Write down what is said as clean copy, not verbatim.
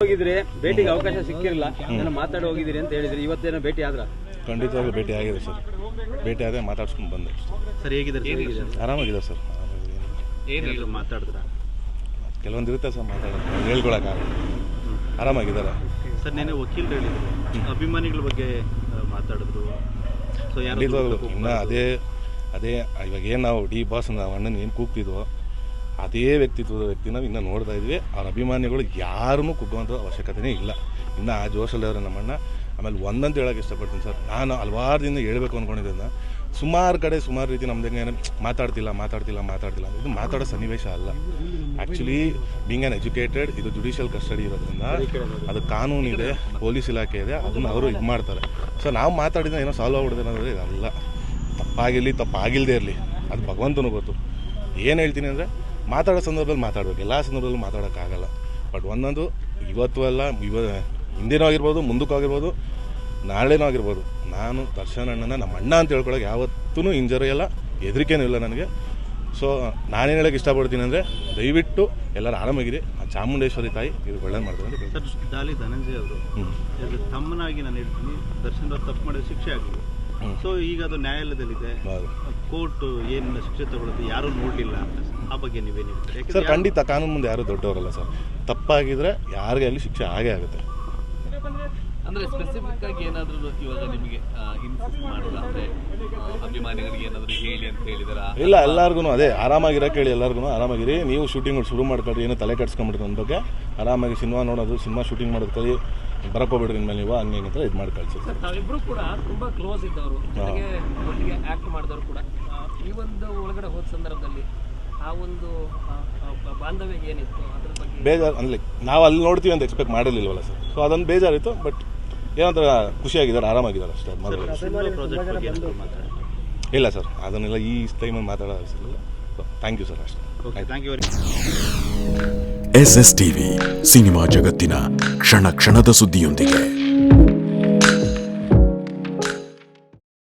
ಹೋಗಿದ್ರೆ ಭೇಟಿಗೆ ಅವಕಾಶ ಸಿಕ್ಕಿರಲಿಲ್ಲ, ನಾನು ಮಾತಾಡಿ ಹೋಗಿದ್ದೀರಿ ಅಂತ ಹೇಳಿದ್ರಿ. ಇವತ್ತೇನೋ ಭೇಟಿ ಆದ್ರ? ಖಂಡಿತವಾಗ್ಲೂ ಭೇಟಿ ಆಗಿದೆ ಸರ್. ಭೇಟಿ ಆದ್ರೆ ಮಾತಾಡ್ಸ್ಕೊಂಡು ಬಂದೆ ಸರ್. ಹೇಗಿದ್ದಾರೆ? ಆರಾಮಾಗಿದೆ ಸರ್. ಏನು ಮಾತಾಡಿದ್ರ? ಕೆಲವೊಂದು ಇರುತ್ತೆ ಸರ್, ಮಾತಾಡೋದು ಹೇಳ್ಕೊಳಕ್ಕಾಗಲ್ಲ. ಆರಾಮಾಗಿದ್ದಾರೆ ಸರ್. ನೆನೆ ವಕೀಲರು ಹೇಳಿದ್ರು ಅಭಿಮಾನಿಗಳ ಬಗ್ಗೆ ಮಾತಾಡಿದ್ರು. ಸೊ ಖಂಡಿತವಾಗ್ಲೂ ಇನ್ನು ಅದೇ ಇವಾಗ ಏನು ನಾವು ಡಿ ಬಾಸ್ ನಾವು ಅಣ್ಣನ ಏನು ಕೂಗ್ತಿದ್ವೋ ಅದೇ ವ್ಯಕ್ತಿ ನಾವು ಇನ್ನೂ ನೋಡ್ತಾ ಇದ್ವಿ. ಅವ್ರ ಅಭಿಮಾನಿಗಳು ಯಾರನ್ನೂ ಕುಗ್ಗುವಂಥ ಅವಶ್ಯಕತೆಯೇ ಇಲ್ಲ. ಇನ್ನು ಆ ಜೋಶಲ್ಲಿ ಅವರ ನಮ್ಮಣ್ಣ. ಆಮೇಲೆ ಒಂದಂತ ಹೇಳೋಕ್ಕೆ ಇಷ್ಟಪಡ್ತೀನಿ ಸರ್, ನಾನು ಹಲವಾರು ದಿನ ಹೇಳಬೇಕು ಅಂದ್ಕೊಂಡಿದ್ದನ್ನು ಸುಮಾರು ಕಡೆ ಸುಮಾರು ರೀತಿ ನಮ್ದಂಗೆ ಮಾತಾಡ್ತಿಲ್ಲ ಇದು ಮಾತಾಡೋ ಸನ್ನಿವೇಶ ಅಲ್ಲ. ಆ್ಯಕ್ಚುಲಿ ಬೀಂಗ್ ಆ್ಯನ್ ಎಜುಕೇಟೆಡ್, ಇದು ಜುಡಿಷಿಯಲ್ ಕಸ್ಟಡಿ ಇರೋದ್ರಿಂದ ಅದು ಕಾನೂನಿದೆ, ಪೊಲೀಸ್ ಇಲಾಖೆ ಇದೆ, ಅದನ್ನು ಅವರು ಇದು ಮಾಡ್ತಾರೆ. ಸೊ ನಾವು ಮಾತಾಡಿದ್ರೆ ಏನೋ ಸಾಲ್ವ್ ಆಗ್ಬಿಡಿದೆ ಅನ್ನೋದ್ರೆ ಇದಲ್ಲ. ತಪ್ಪಾಗಿರಲಿ ತಪ್ಪಾಗಿಲ್ಲದೆ ಇರಲಿ, ಅದು ಭಗವಂತನೂ ಗೊತ್ತು. ಏನು ಹೇಳ್ತೀನಿ ಅಂದರೆ ಮಾತಾಡೋ ಸಂದರ್ಭದಲ್ಲಿ ಮಾತಾಡಬೇಕು, ಎಲ್ಲ ಸಂದರ್ಭದಲ್ಲೂ ಮಾತಾಡೋಕ್ಕಾಗಲ್ಲ. ಬಟ್ ಒಂದೊಂದು ಇವತ್ತು ಅಲ್ಲ, ಹಿಂದಿನೂ ಆಗಿರ್ಬೋದು, ಮುಂದಕ್ಕೂ ಆಗಿರ್ಬೋದು, ನಾಳೆನೂ ಆಗಿರ್ಬೋದು, ನಾನು ದರ್ಶನ್ ಅಣ್ಣನ ನಮ್ಮ ಅಣ್ಣ ಅಂತ ಹೇಳ್ಕೊಳಕ್ಕೆ ಯಾವತ್ತೂ ಇಂಜರಿ ಇಲ್ಲ, ಹೆದರಿಕೆನೂ ಇಲ್ಲ ನನಗೆ. ಸೊ ನಾನೇನು ಹೇಳೋಕ್ಕೆ ಇಷ್ಟಪಡ್ತೀನಿ ಅಂದರೆ ದಯವಿಟ್ಟು ಎಲ್ಲರೂ ಆರಾಮಾಗಿರಿ. ಆ ಚಾಮುಂಡೇಶ್ವರಿ ತಾಯಿ ಇದು ಒಳ್ಳೇದು ಮಾಡ್ತಾರೆ ಅಂತ ಸರ್. ಡಾಲಿ ಧನಂಜಯ ಅವರು ತಮ್ಮನಾಗಿ ನಾನು ಹೇಳ್ತೀನಿ, ದರ್ಶನ್ ಅವ್ರು ತಪ್ಪು ಮಾಡಿದ ಶಿಕ್ಷೆ ಆಗಿದೆ. ಸೊ ಈಗ ಅದು ನ್ಯಾಯಾಲಯದಲ್ಲಿದೆ, ಕೋರ್ಟ್ ಏನು ಶಿಕ್ಷೆ ತಗೊಳ್ಳೋದು ಯಾರೂ ನೋಡಲಿಲ್ಲ. ಆ ಬಗ್ಗೆ ನೀವೇನು ಹೇಳ್ತೀರಿ? ಸರ್ ಖಂಡಿತ ಕಾನೂನು ಮುಂದೆ ಯಾರೂ ದೊಡ್ಡವರಲ್ಲ ಸರ್. ತಪ್ಪಾಗಿದ್ರೆ ಯಾರಿಗೆ ಅಲ್ಲಿ ಶಿಕ್ಷೆ ಆಗೇ ಆಗುತ್ತೆ. ಅಂದರೆ ಸ್ಪೆಸಿಫಿಕ್ ಆಗಿ ಏನಾದರೂ ಇವಾಗ ನಿಮಗೆ ಇನ್ಸಿಸ್ಟ್ ಮಾಡಿಲ್ಲ ಅಂದರೆ ಅಭಿಮಾನಿಗಳಿಗೆ ಏನಾದರೂ ಹೇಳಿ ಅಂತ ಹೇಳಿದಾರ? ಇಲ್ಲ, ಎಲ್ಲರಿಗೂ ಅದೇ ಆರಾಮಾಗಿರೋಕೆ ಹೇಳಿ, ಎಲ್ಲರಿಗೂ ಆರಾಮಾಗಿರಿ. ನೀವು ಶೂಟಿಂಗ್ ಶುರು ಮಾಡ್ಕೊಳ್ರಿ, ಏನೋ ತಲೆ ಕೆಡ್ಸ್ಕೊಂಬಿಡ್ರಿ ನನ್ನ ಬಗ್ಗೆ. ಆರಾಮಾಗಿ ಸಿನಿಮಾ ನೋಡೋದು, ಸಿನಿಮಾ ಶೂಟಿಂಗ್ ಮಾಡೋದು ಕಲಿ, ಬರಕೋಬಿಡ್ರಿ ಇನ್ಮೇಲೆ ನೀವು ಹಂಗೆ ಅಂತ ಇದು ಮಾಡಿ ಕಳಿಸಿ. ಸರ್, ತಾವಿಬ್ಬರು ಕೂಡ ತುಂಬಾ ಕ್ಲೋಸ್ ಇದ್ದವರು, ಒಟ್ಟಿಗೆ ಆಕ್ಟ್ ಮಾಡಿದವರು ಕೂಡ. ಈ ಒಂದು ಒಳಗಡೆ ಹೋದ ಸಂದರ್ಭದಲ್ಲಿ ಆ ಒಂದು ಬಾಂಧವ್ಯ ಏನಿತ್ತು ಅದ್ರ ಬಗ್ಗೆ ಬೇಜಾರು ಅಂದರೆ ನಾವು ಅಲ್ಲಿ ನೋಡ್ತೀವಿ ಅಂತ ಎಕ್ಸ್ಪೆಕ್ಟ್ ಮಾಡಿರಲಿಲ್ವಲ್ಲ ಸರ್. ಸೊ ಅದೊಂದು ಬೇಜಾರಿತ್ತು. ಬಟ್ ಏನಂತ ಖುಷಿಯಾಗಿದ್ದಾರೆ, ಆರಾಮಾಗಿದ್ದಾರೆ ಅಷ್ಟೇ. ಇಲ್ಲ ಸರ್, ಅದನ್ನೆಲ್ಲ ಈ ಟೈಮಲ್ಲಿ ಮಾತಾಡೋ ಅವಶ್ಯಕ ಇಲ್ಲ. ಥ್ಯಾಂಕ್ ಯು ಸರ್, ಅಷ್ಟೇ. Thank you. SS TV ಸಿನಿಮಾ ಜಗತ್ತಿನ ಕ್ಷಣ ಕ್ಷಣದ ಸುದ್ದಿಯೊಂದಿಗೆ.